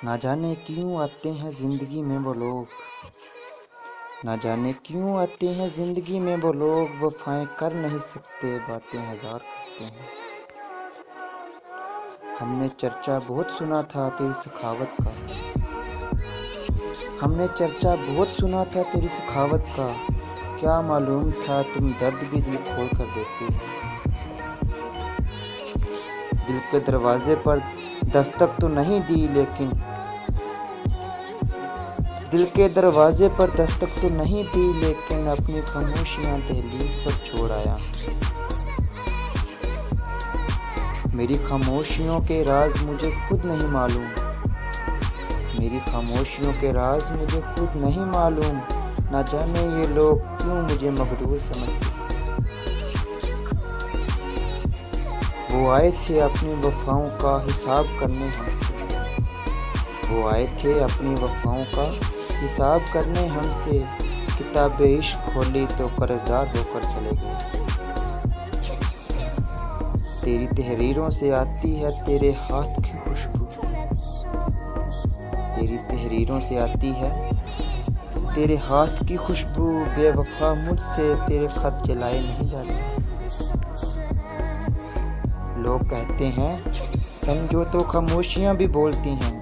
ना जाने क्यों आते हैं जिंदगी में वो लोग, ना जाने क्यों आते हैं जिंदगी में वो लोग, वफाएं कर नहीं सकते, बातें हजार करते हैं। हमने चर्चा बहुत सुना था तेरी सखावत का, हमने चर्चा बहुत सुना था तेरी सखावत का, क्या मालूम था तुम दर्द भी दिल खोल कर देती है। दिल के दरवाजे पर दस्तक तो नहीं दी, लेकिन दिल के दरवाजे पर दस्तक तो नहीं दी, लेकिन अपनी खामोशियां दहलीज पर छोड़ आया। मेरी खामोशियों के राज मुझे खुद नहीं मालूम, मेरी खामोशियों के राज मुझे खुद नहीं मालूम, ना जाने ये लोग क्यों मुझे मगरूर समझते। वो आए थे अपनी वफाओं का हिसाब करने हमसे, वो आए थे अपनी वफाओं का हिसाब करने हमसे, किताब इश्क खोली तो कर्जदार होकर चले गए। तेरी तहरीरों से आती है तेरे हाथ की खुशबू, तेरी तहरीरों से आती है तेरे हाथ की खुशबू, बेवफा मुझसे तेरे खत जलाए नहीं जाते। लोग कहते हैं समझो तो खामोशियां भी बोलती हैं,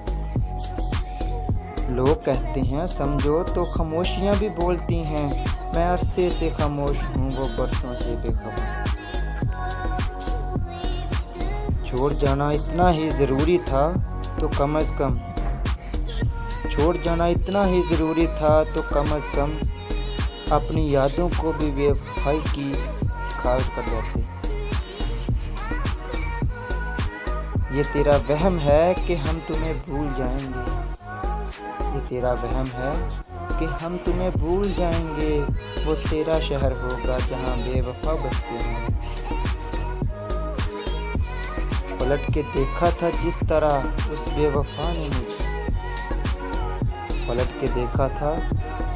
लोग कहते हैं समझो तो खामोशियां भी बोलती हैं, मैं अरसे से खामोश हूँ वो बरसों से बेखबर। छोड़ जाना इतना ही ज़रूरी था तो कम अज़ कम, छोड़ जाना इतना ही ज़रूरी था तो कम अज़ कम अपनी यादों को भी बेवफाई की सिखावट कर देते। ये तेरा वहम है कि हम तुम्हें भूल जाएंगे, ये तेरा वहम है कि हम तुम्हें भूल जाएंगे, वो तेरा शहर होगा जहाँ बेवफा बसते हैं। पलट के देखा था जिस तरह उस बेवफा ने मुझे, पलट के देखा था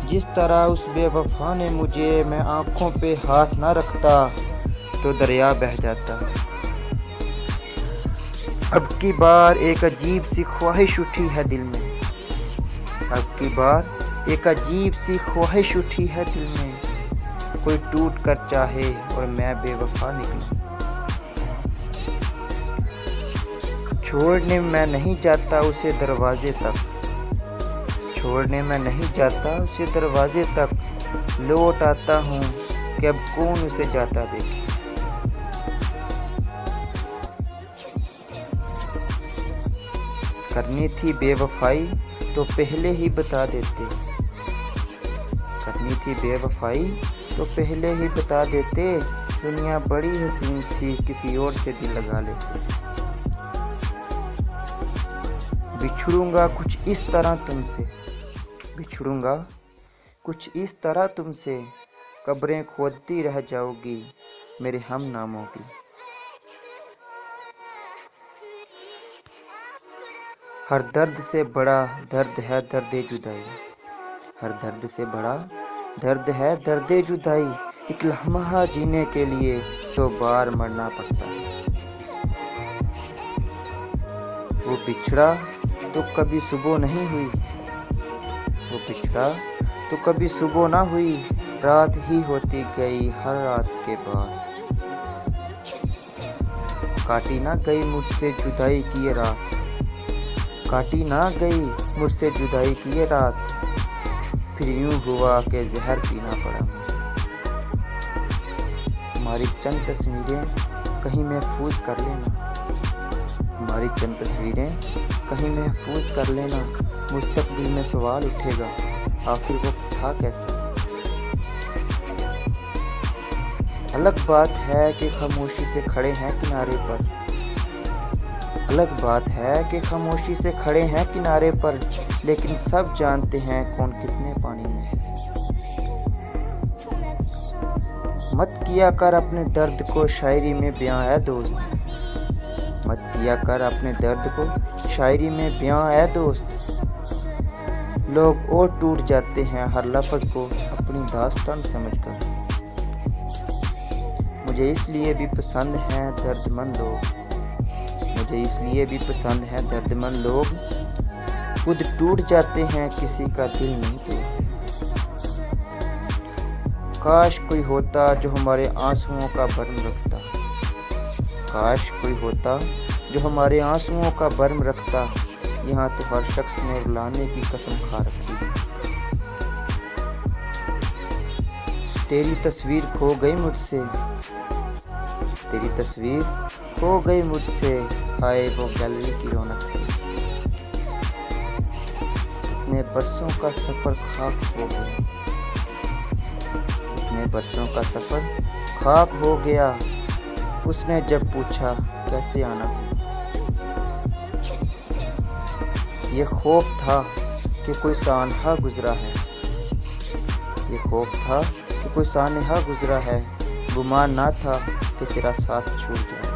जिस तरह उस बेवफा ने मुझे, मैं आँखों पे हाथ ना रखता तो दरिया बह जाता। अब की बार एक अजीब सी ख्वाहिश उठी है दिल में, अब की बार एक अजीब सी ख्वाहिश उठी है दिल में, कोई टूट कर चाहे और मैं बेवफा निकलूं। छोड़ने मैं नहीं जाता उसे दरवाजे तक, छोड़ने मैं नहीं जाता उसे दरवाजे तक, लौट आता हूँ कि अब कौन उसे जाता देखे। करनी थी बेवफाई तो पहले ही बता देते, करनी थी बेवफाई तो पहले ही बता देते, दुनिया बड़ी हसीन थी किसी और से दिल लगा लेते। बिछड़ूंगा कुछ इस तरह तुमसे, बिछड़ूंगा कुछ इस तरह तुमसे, कब्रें खोदती रह जाओगी मेरे हम नामों की। हर दर्द से बड़ा दर्द है दर्द जुदाई, हर दर्द से बड़ा दर्द है दर्द जुदाई, एक लम्हा जीने के लिए 100 बार मरना पड़ता है। वो बिछड़ा तो कभी सुबह नहीं हुई, वो बिछड़ा तो कभी सुबह ना हुई, रात ही होती गई हर रात के बाद। काटी ना गई मुझसे जुदाई की ये रात, काटी ना गई मुझसे जुदाई की ये रात, फिर यूं हुआ कि जहर पीना पड़ा। हमारी चंद तस्वीरें कहीं महफूज कर लेना, हमारी चंद तस्वीरें कहीं महफूज कर लेना, मुस्तकबिल में सवाल उठेगा आखिर वो था कैसा। अलग बात है कि खामोशी से खड़े हैं किनारे पर, अलग बात है कि खामोशी से खड़े हैं किनारे पर, लेकिन सब जानते हैं कौन कितने पानी में है। मत किया कर अपने दर्द को शायरी में बयां है दोस्त, मत किया कर अपने दर्द को शायरी में बयां है दोस्त। लोग और टूट जाते हैं हर लफ्ज़ को अपनी दास्तान समझकर। मुझे इसलिए भी पसंद हैं दर्दमंद लोग, मुझे इसलिए भी पसंद हैं दर्दमंद लोग, खुद टूट जाते हैं, किसी का दिल नहीं तोड़ते। काश कोई होता जो हमारे आंसुओं का भरम रखता, काश कोई होता जो हमारे आंसुओं का भरम रखता। यहाँ तो हर शख्स ने रुलाने की कसम खा रखी है। तेरी तस्वीर खो गई मुझसे, तेरी तस्वीर खो गई मुझसे, आए वो गैलरी की रौनक से। कितने बरसों का सफर खाक हो गया, कितने बरसों का सफर खाक हो गया। उसने जब पूछा कैसे आना हुआ, ये खौफ था कि कोई सानहा गुजरा है, ये खौफ था कि कोई सानहा गुजरा है। गुमान ना था कि तेरा साथ छूट जाए।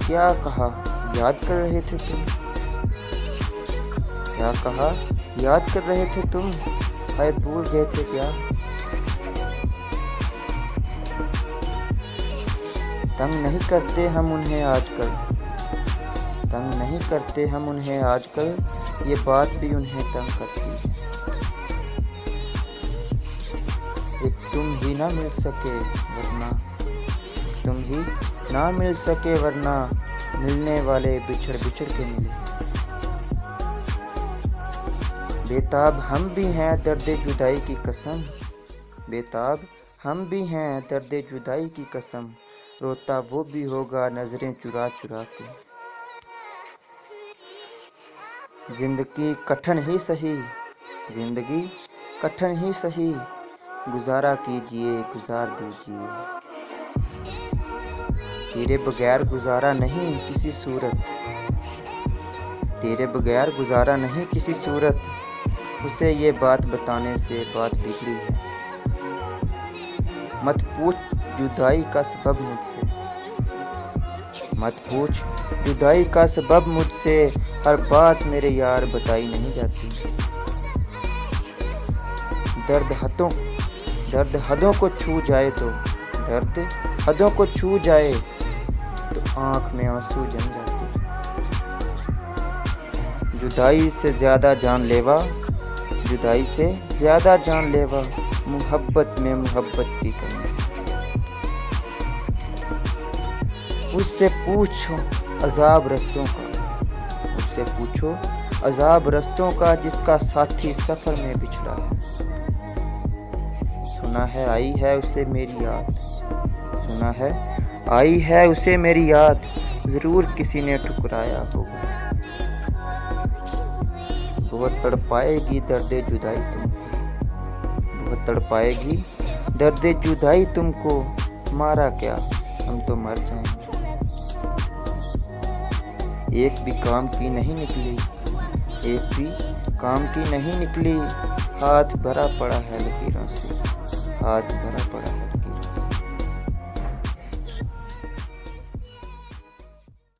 क्या कहा याद कर रहे थे तुम, क्या कहा याद कर रहे थे तुम, हाय भूल गए थे क्या। तंग नहीं करते हम उन्हें आजकल, तंग नहीं करते हम उन्हें आजकल, ये बात भी उन्हें तंग करती है। एक तुम ही ना मिल सके वरना, तुम ही ना मिल सके वरना, मिलने वाले बिछड़ बिछड़ के मिले। बेताब हम भी हैं दर्द जुदाई की कसम, बेताब हम भी हैं दर्द जुदाई की कसम। रोता वो भी होगा नजरें चुरा चुरा के। जिंदगी कठिन ही सही, जिंदगी कठिन ही सही, गुजारा कीजिए गुजार दीजिए। तेरे बगैर गुजारा नहीं किसी सूरत, तेरे बगैर गुजारा नहीं किसी सूरत। उसे ये बात बताने से बात बिगड़ी है। मत पूछ जुदाई का सबब मुझसे, मत पूछ जुदाई का सबब मुझसे, हर बात मेरे यार बताई नहीं जाती। दर्द हदों को छू जाए तो, दर्द हदों को छू जाए तो आंख में आंसू जम जाते। जुदाई से ज्यादा जानलेवा, जुदाई से ज्यादा जानलेवा, मोहब्बत में मोहब्बत की कमी। उससे पूछो अजाब रस्तों का, उससे पूछो अजाब रस्तों का, जिसका साथी सफर में बिछड़ा है। सुना है आई है उसे मेरी याद, सुना है आई है उसे मेरी याद, जरूर किसी ने ठुकराया होगा। बहुत तड़पाएगी दर्द जुदाई तुमको, बहुत तड़पाएगी दर्द जुदाई तुमको। मारा क्या हम तो मर जाएंगे। एक भी काम की नहीं निकली, एक भी काम की नहीं निकली, हाथ भरा पड़ा है लकीरों से, हाथ भरा पड़ा है।